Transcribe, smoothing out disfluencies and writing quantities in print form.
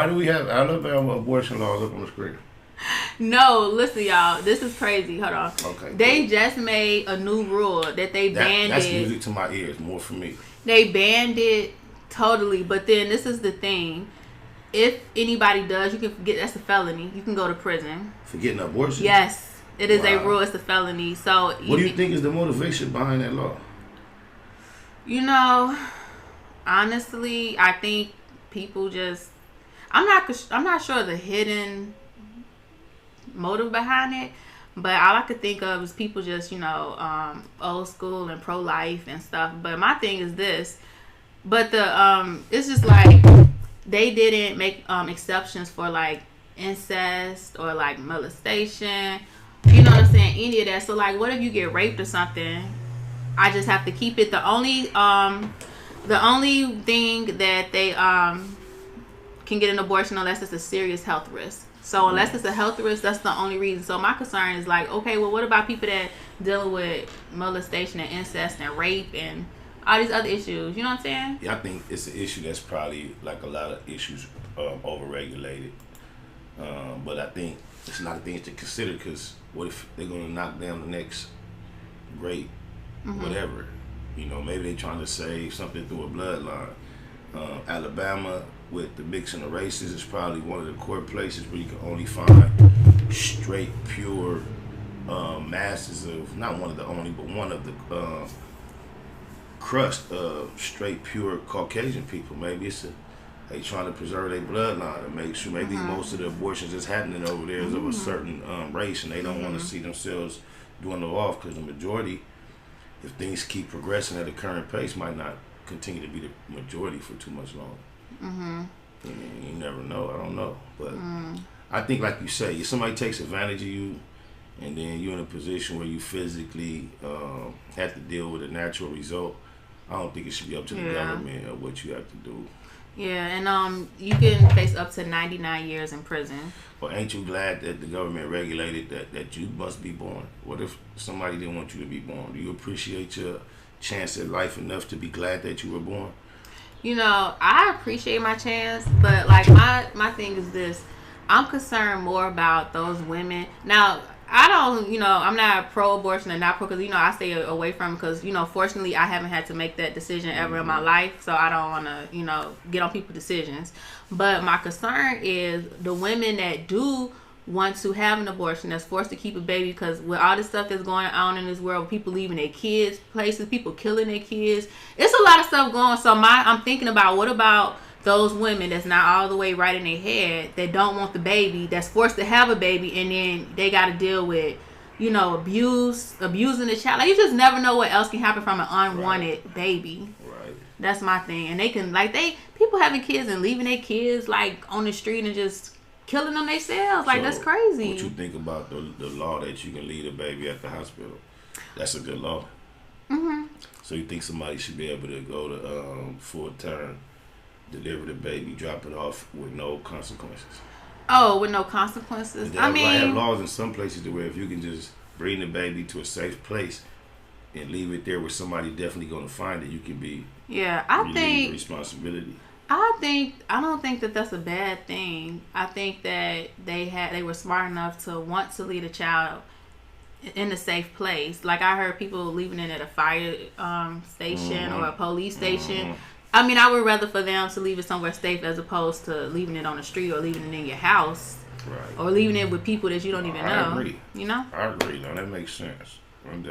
Why do we have Alabama abortion laws up on the screen? No, listen, y'all. This is crazy. Hold on. Okay. They just made a new rule that they banned that's it. music to my ears, more for me. They banned it totally, but then this is the thing. If anybody does, you can get, that's a felony. You can go to prison. For getting an abortion? Yes. It is a rule. It's a felony. So what do you think is the motivation behind that law? You know, honestly, I think people just I'm not sure the hidden motive behind it, but all I could think of is people just, old school and pro-life and stuff. But my thing is this, but it's just like they didn't make exceptions for like incest or like molestation, you know what I'm saying, any of that. So like, what if you get raped or something? I just have to keep it. The only thing that they can get an abortion unless it's a serious health risk. So unless it's a health risk, that's the only reason. So my concern is like, okay, well, what about people that dealing with molestation and incest and rape and all these other issues? You know what I'm saying? Yeah, I think it's an issue that's probably like a lot of issues overregulated. But I think it's a lot of things to consider, because what if they're going to knock down the next great whatever? Maybe they're trying to save something through a bloodline. Alabama, with the mixing of races, is probably one of the court places where you can only find straight, pure masses of, not one of the only, but one of the crust of straight, pure Caucasian people. Maybe they trying to preserve their bloodline and make sure maybe most of the abortions that's happening over there is of a certain race, and they don't want to see themselves dwindle off, because the majority, if things keep progressing at a current pace, might not continue to be the majority for too much longer. You never know. I don't know. But I think, like you say, if somebody takes advantage of you and then you're in a position where you physically have to deal with a natural result, I don't think it should be up to the government of what you have to do. Yeah, and you can face up to 99 years in prison. Well, ain't you glad that the government regulated that you must be born? What if somebody didn't want you to be born? Do you appreciate your chance at life enough to be glad that you were born? I appreciate my chance, but like my thing is this. I'm concerned more about those women. Now, I don't, I'm not pro-abortion and not pro, because, I stay away from it because, fortunately, I haven't had to make that decision ever in my life. So I don't want to, get on people's decisions. But my concern is the women that do want to have an abortion, that's forced to keep a baby, because with all this stuff that's going on in this world, people leaving their kids places, people killing their kids, it's a lot of stuff going on. So I'm thinking about, what about those women that's not all the way right in their head, that don't want the baby, that's forced to have a baby, and then they got to deal with, abusing the child. Like, you just never know what else can happen from an unwanted baby. Right. That's my thing. And they can, people having kids and leaving their kids, on the street and just killing them themselves. So that's crazy. What you think about the law that you can leave a baby at the hospital? That's a good law. So you think somebody should be able to go to full term, deliver the baby, drop it off with no consequences? Oh, with no consequences? I have laws in some places to where if you can just bring the baby to a safe place and leave it there where somebody definitely going to find it, you can be relieved responsibility. I don't think that that's a bad thing. I think that they were smart enough to want to leave a child in a safe place. Like, I heard people leaving it at a fire station or a police station. I mean, I would rather for them to leave it somewhere safe as opposed to leaving it on the street or leaving it in your house. Right. Or leaving it with people that you don't even know. I agree. I agree. Now, that makes sense.